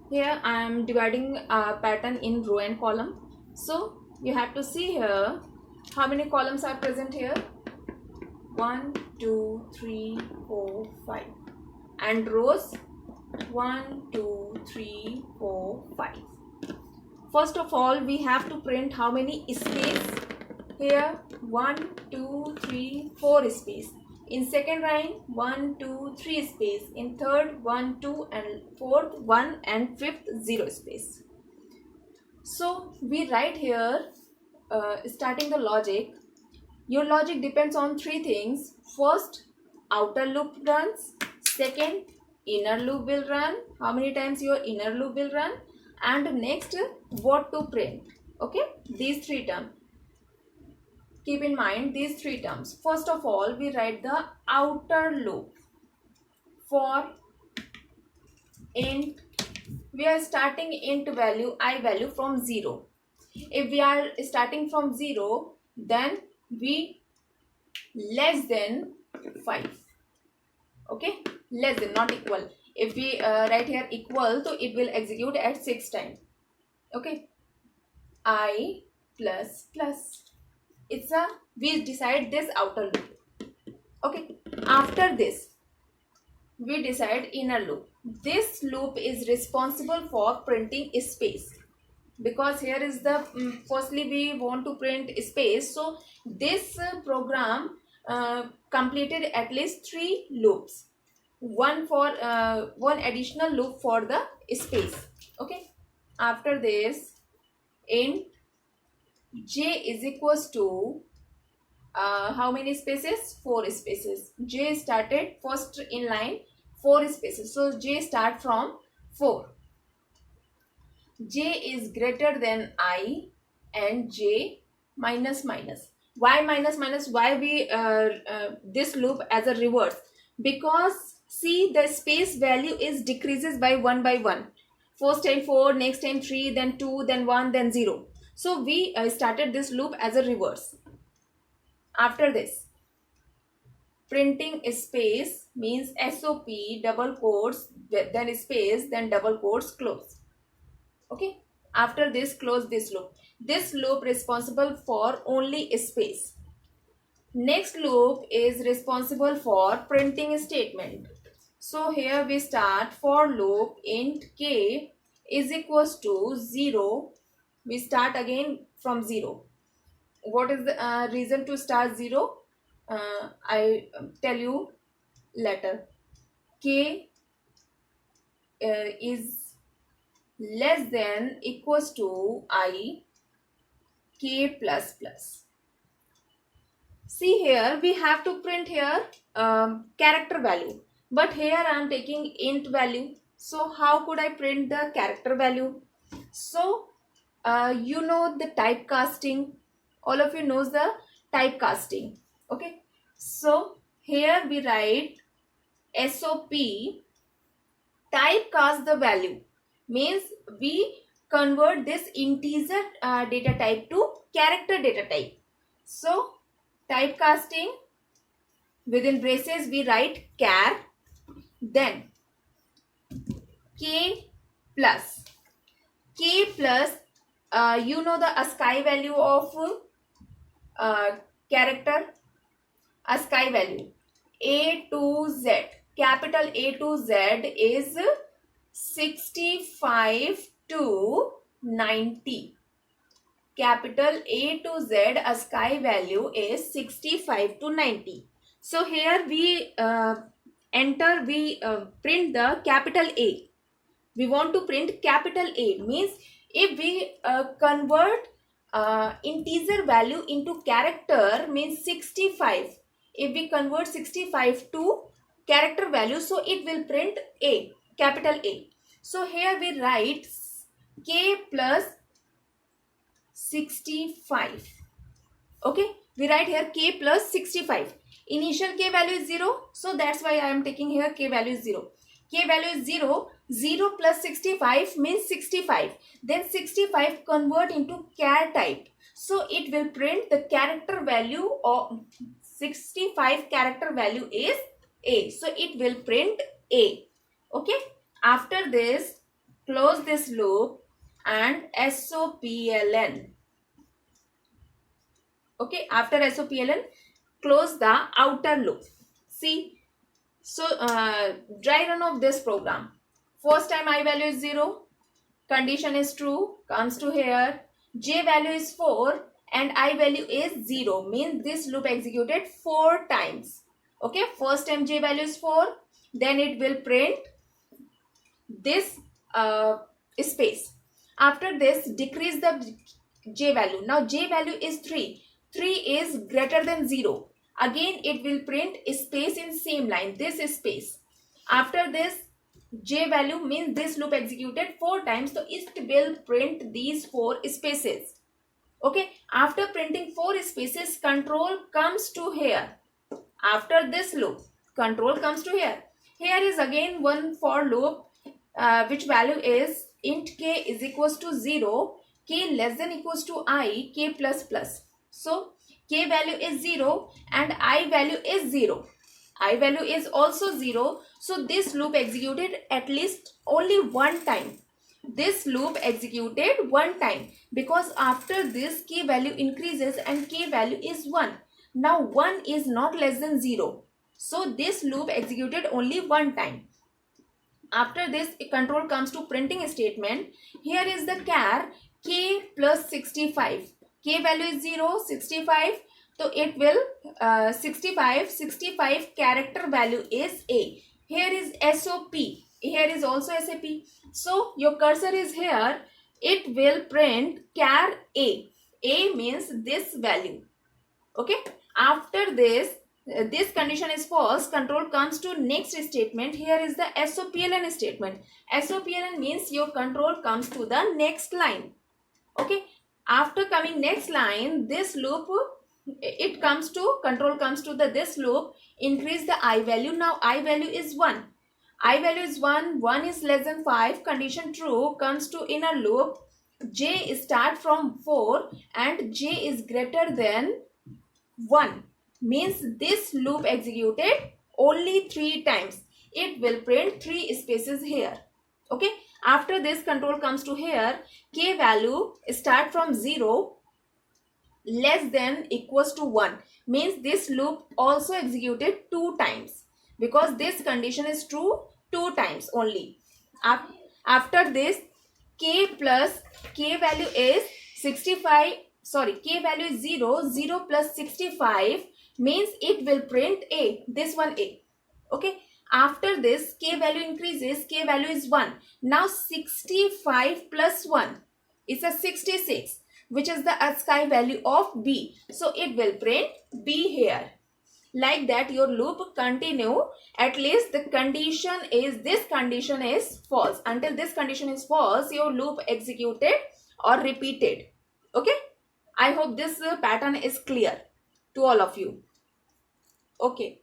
Here I am dividing a pattern in row and column. So you have to see here how many columns are present here. 1, 2, 3, 4, 5. And rows 1, 2, 3, 4, 5. First of all, we have to print how many space here. 1, 2, 3, 4 space. In second line 1, 2, 3 space. In third 1, 2 and fourth 1 and fifth 0 space. So we write here starting the logic. Your logic depends on three things. First, outer loop runs. Second, inner loop will run. How many times your inner loop will run? And next, what to print. Okay, these three terms. Keep in mind these three terms. First of all, we write the outer loop. For int, we are starting int value, I value from 0. If we are starting from 0, then we less than 5. Okay, less than, not equal. If we write here equal, so it will execute at 6 times. Okay, I plus plus, it's a, we decide this outer loop. Okay, after this we decide inner loop. This loop is responsible for printing space, because here is the firstly we want to print space. So this program completed at least 3 loops, one for one additional loop for the space. Okay, after this int j is equals to how many spaces? 4 spaces. J started first in line 4 spaces, so j start from 4. J is greater than I and j minus minus. Why minus minus? Why we this loop as a reverse? Because see, the space value is decreases by 1 by 1. First time 4, next time 3, then 2, then 1, then 0. So we started this loop as a reverse. After this, printing space means SOP double quotes, then space, then double quotes, close. Okay, after this close this loop responsible for only space. Next loop is responsible for printing statement. So here we start for loop int k is equals to 0. We start again from 0. What is the reason to start 0? I tell you later. K is less than equals to I k plus plus. See here we have to print here character value, but here I am taking int value. So how could I print the character value? So you know the typecasting. All of you knows the typecasting. Okay, so here we write SOP typecast the value, means we convert this integer data type to character data type. So typecasting, within braces we write char, then k plus you know the ASCII value of character, ASCII value A to Z, capital A to Z is 65 to 90. Capital A to Z ASCII value is 65 to 90. So here we print the capital A. We want to print capital A, means if we convert integer value into character, means 65. If we convert 65 to character value, so it will print A, capital A. So here we write k plus 65. Okay, we write here k plus 65. Initial k value is 0, so that's why I am taking here k value is 0. K value is 0. 0 plus 65 means 65. Then 65 convert into char type. So it will print the character value of 65 character value is A. So it will print A. Okay. After this, close this loop and SOPLN. Okay, after SOPLN, close the outer loop. See, so dry run of this program. First time I value is 0, condition is true, comes to here, j value is 4 and I value is 0, means this loop executed 4 times. Okay, first time j value is 4, then it will print this space. After this, decrease the j value. Now j value is 3. 3 is greater than 0. Again it will print a space in same line, this space. After this, j value means this loop executed 4 times, so it will print these 4 spaces. Okay, after printing 4 spaces, control comes to here. After this loop, control comes to here. Here is again one for loop which value is int k is equals to 0, k less than equals to I, k plus plus. So k value is 0 and I value is 0. I value is also 0. So this loop executed at least only one time. This loop executed one time because after this k value increases and k value is 1. Now 1 is not less than 0. So this loop executed only one time. After this, control comes to printing statement. Here is the char k plus 65. K value is 0, 65. So it will 65 character value is A. Here is SOP. Here is also SAP. So your cursor is here. It will print char A. A means this value. Okay. After this, this condition is false, control comes to next statement. Here is the SOPLN statement. SOPLN means your control comes to the next line. Okay, after coming next line, this loop, it comes to, control comes to the this loop, increase the I value. Now I value is 1. I value is 1, 1 is less than 5, condition true, comes to inner loop, j start from 4 and j is greater than 1, means this loop executed only 3 times. It will print 3 spaces here. Okay, after this, control comes to here, k value start from 0 less than equals to 1, means this loop also executed 2 times because this condition is true 2 times only. After this, k plus k value is 65, sorry, k value is 0, 0 plus 65 means it will print A, this one A. Okay, after this, k value increases, k value is 1. Now 65 plus 1 is a 66, which is the ASCII value of B. So it will print B here. Like that your loop continue, at least the condition is, this condition is false. Until this condition is false, your loop executed or repeated. Okay, I hope this pattern is clear to all of you. Okay.